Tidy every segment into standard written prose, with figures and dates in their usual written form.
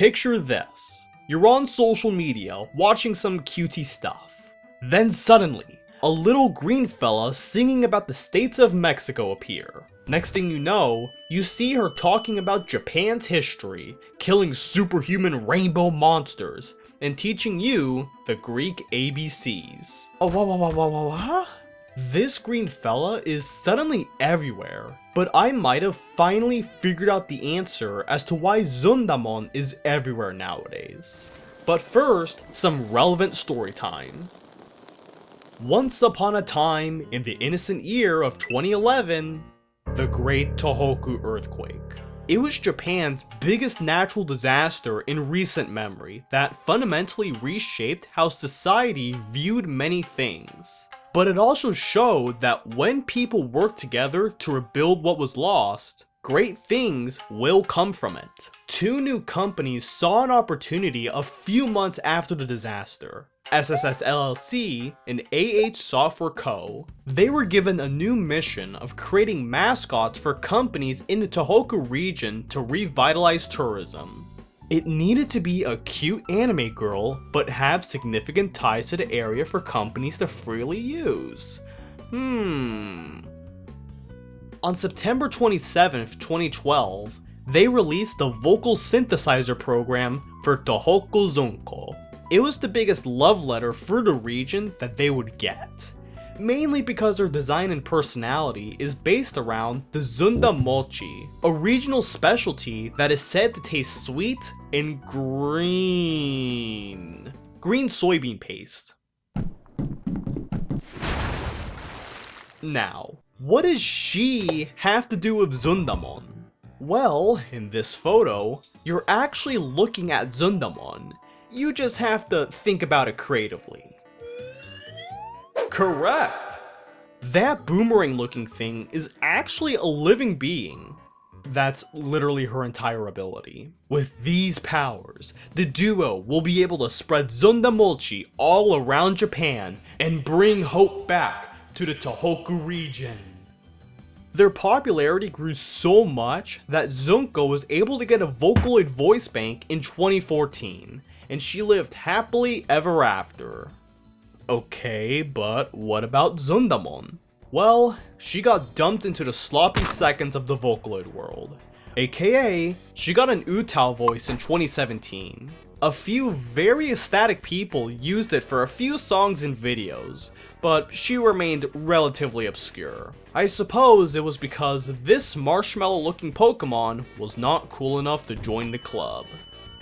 Picture this. You're on social media watching some cutie stuff. Then suddenly, a little green fella singing about the states of Mexico appear. Next thing you know, you see her talking about Japan's history, killing superhuman rainbow monsters, and teaching you the Greek ABCs. Oh, what? This green fella is suddenly everywhere, but I might have finally figured out the answer as to why Zundamon is everywhere nowadays. But first, some relevant story time. Once upon a time, in the innocent year of 2011, the Great Tohoku Earthquake. It was Japan's biggest natural disaster in recent memory that fundamentally reshaped how society viewed many things. But it also showed that when people work together to rebuild what was lost, great things will come from it. Two new companies saw an opportunity a few months after the disaster. SSS LLC and AH Software Co. They were given a new mission of creating mascots for companies in the Tohoku region to revitalize tourism. It needed to be a cute anime girl, but have significant ties to the area for companies to freely use. On September 27th, 2012, they released the vocal synthesizer program for Tohoku Zunko. It was the biggest love letter for the region that they would get. Mainly because their design and personality is based around the Zundamochi, a regional specialty that is said to taste sweet and green. Green soybean paste. Now, what does she have to do with Zundamon? Well, in this photo, you're actually looking at Zundamon. You just have to think about it creatively. Correct! That boomerang looking thing is actually a living being. That's literally her entire ability. With these powers, the duo will be able to spread Zundamochi all around Japan and bring hope back to the Tohoku region. Their popularity grew so much that Zunko was able to get a Vocaloid voice bank in 2014, and she lived happily ever after. Okay, but what about Zundamon? Well, she got dumped into the sloppy seconds of the Vocaloid world. AKA, she got an Utao voice in 2017. A few very ecstatic people used it for a few songs and videos, but she remained relatively obscure. I suppose it was because this marshmallow looking Pokemon was not cool enough to join the club.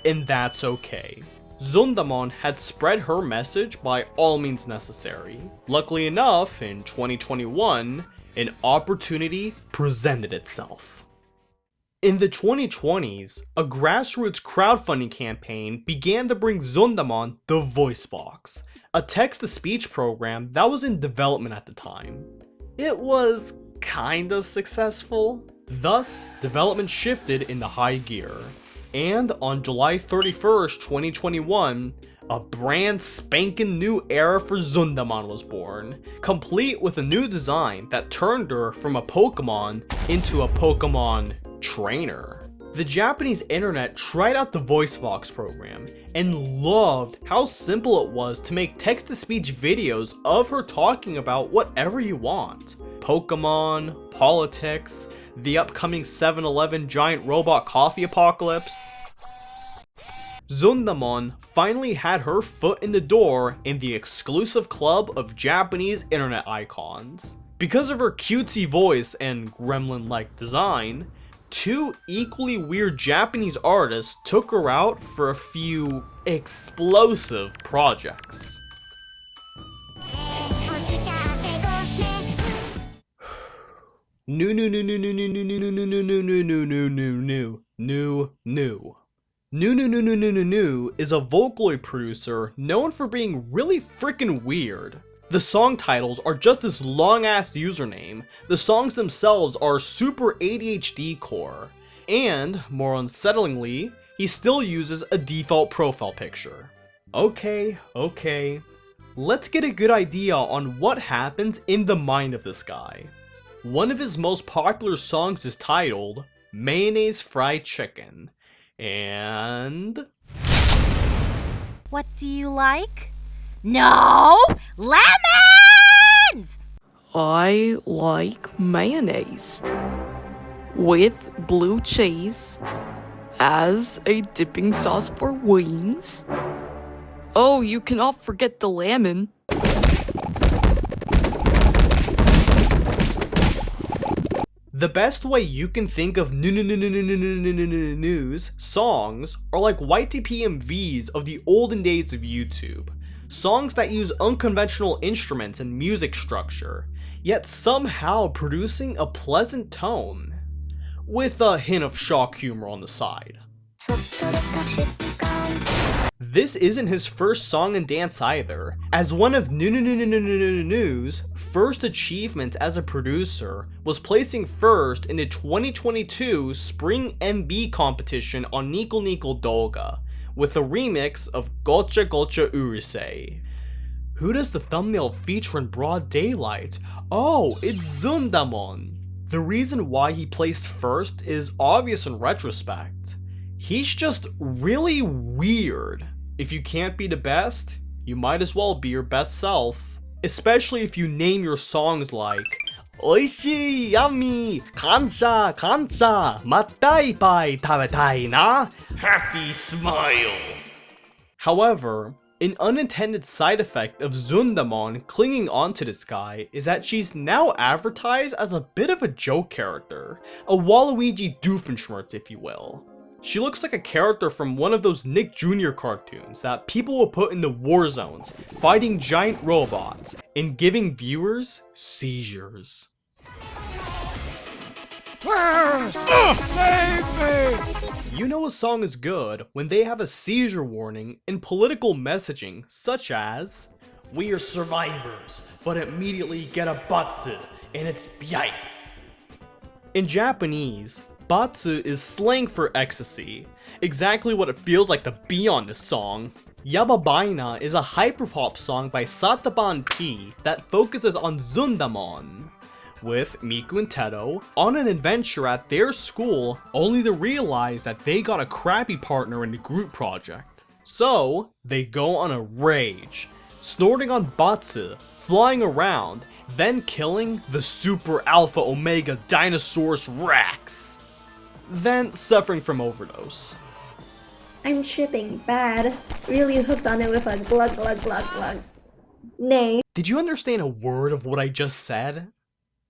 And that's okay. Zundamon had spread her message by all means necessary. Luckily enough, in 2021, an opportunity presented itself. In the 2020s, a grassroots crowdfunding campaign began to bring Zundamon the Voice Box, a text-to-speech program that was in development at the time. It was kinda successful. Thus, development shifted into high gear. And on July 31st, 2021, a brand spanking new era for Zundamon was born, complete with a new design that turned her from a Pokemon into a Pokemon trainer. The Japanese internet tried out the Voice Box program and loved how simple it was to make text-to-speech videos of her talking about whatever you want. Pokemon, politics, the upcoming 7-Eleven giant robot coffee apocalypse. Zundamon finally had her foot in the door in the exclusive club of Japanese internet icons. Because of her cutesy voice and gremlin-like design, two equally weird Japanese artists took her out for a few explosive projects. New is a Vocaloid producer known for being really freaking weird. The song titles are just this long ass username, the songs themselves are super ADHD core, and, more unsettlingly, he still uses a default profile picture. Okay, let's get a good idea on what happens in the mind of this guy. One of his most popular songs is titled Mayonnaise Fried Chicken. And... What do you like? No! Lemons! I like mayonnaise with blue cheese as a dipping sauce for wings. Oh, you cannot forget the lemon. The best way you can think of news songs are like YTP MVs of the olden days of YouTube. Songs that use unconventional instruments and music structure, yet somehow producing a pleasant tone, with a hint of shock humor on the side. This isn't his first song and dance either, as one of New's first achievements as a producer was placing first in the 2022 Spring MB competition on Nico Nico Doga, with a remix of Gocha Gocha Urusei. Who does the thumbnail feature in broad daylight? Oh, it's Zundamon. The reason why he placed first is obvious in retrospect. He's just really weird. If you can't be the best, you might as well be your best self. Especially if you name your songs like Oishii, yummy, kansha, kansha, matta ippai tabetai na, happy smile. However, an unintended side effect of Zundamon clinging onto this guy is that she's now advertised as a bit of a joke character, a Waluigi Doofenshmirtz if you will. She looks like a character from one of those Nick Jr. cartoons that people will put in the war zones, fighting giant robots, and giving viewers seizures. You know a song is good when they have a seizure warning and political messaging such as, "We are survivors, but immediately get a batsu, and it's yikes." In Japanese, batsu is slang for ecstasy, exactly what it feels like to be on this song. Yababaina is a hyperpop song by Sataban P that focuses on Zundamon, with Miku and Teto on an adventure at their school only to realize that they got a crappy partner in the group project. So, they go on a rage, snorting on batsu, flying around, then killing the Super Alpha Omega Dinosaurus Rex. Then suffering from overdose. I'm tripping bad. Really hooked on it with a glug glug glug glug. Nay. Did you understand a word of what I just said?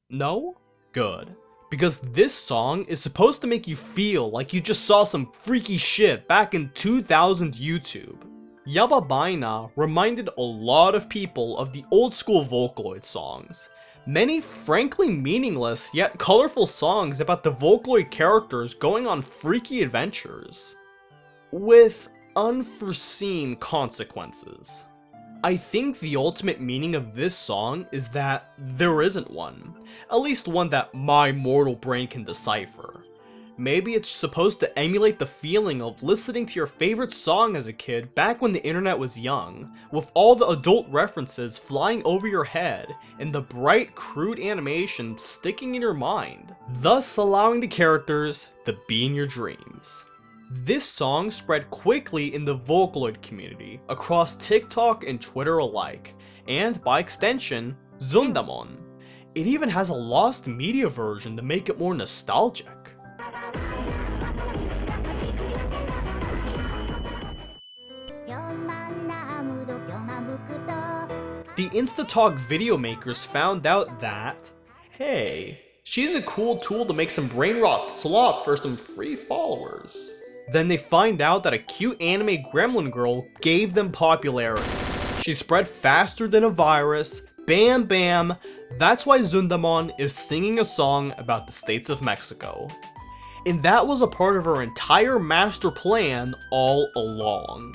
No? Good. Because this song is supposed to make you feel like you just saw some freaky shit back in 2000 YouTube. Yababaina reminded a lot of people of the old school Vocaloid songs. Many frankly meaningless yet colorful songs about the Vocaloid characters going on freaky adventures, with unforeseen consequences. I think the ultimate meaning of this song is that there isn't one, at least one that my mortal brain can decipher. Maybe it's supposed to emulate the feeling of listening to your favorite song as a kid back when the internet was young, with all the adult references flying over your head and the bright, crude animation sticking in your mind, thus allowing the characters to be in your dreams. This song spread quickly in the Vocaloid community across TikTok and Twitter alike, and by extension, Zundamon. It even has a lost media version to make it more nostalgic. The InstaTalk video makers found out that, hey, she's a cool tool to make some brain rot slop for some free followers. Then they find out that a cute anime gremlin girl gave them popularity. She spread faster than a virus, bam bam, that's why Zundamon is singing a song about the states of Mexico. And that was a part of her entire master plan all along.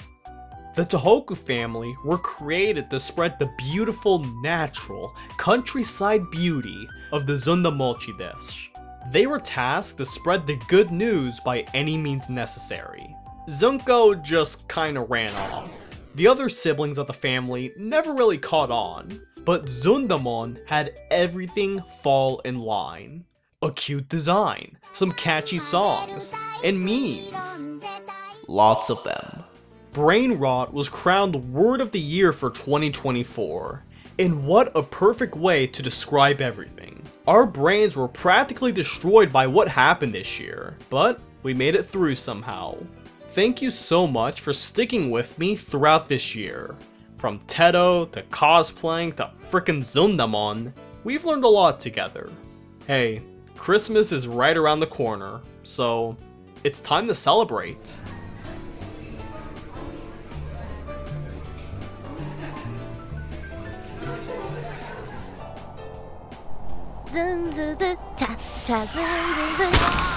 The Tohoku family were created to spread the beautiful, natural, countryside beauty of the Zundamochi dish. They were tasked to spread the good news by any means necessary. Zunko just kinda ran off. The other siblings of the family never really caught on, but Zundamon had everything fall in line. A cute design, some catchy songs, and memes. lots of them. Brain rot was crowned Word of the Year for 2024, and what a perfect way to describe everything. Our brains were practically destroyed by what happened this year, but we made it through somehow. Thank you so much for sticking with me throughout this year. From Tedo to cosplaying to frickin' Zundamon, we've learned a lot together. Hey, Christmas is right around the corner, so it's time to celebrate. Zun zun zun, cha cha zun zun zun.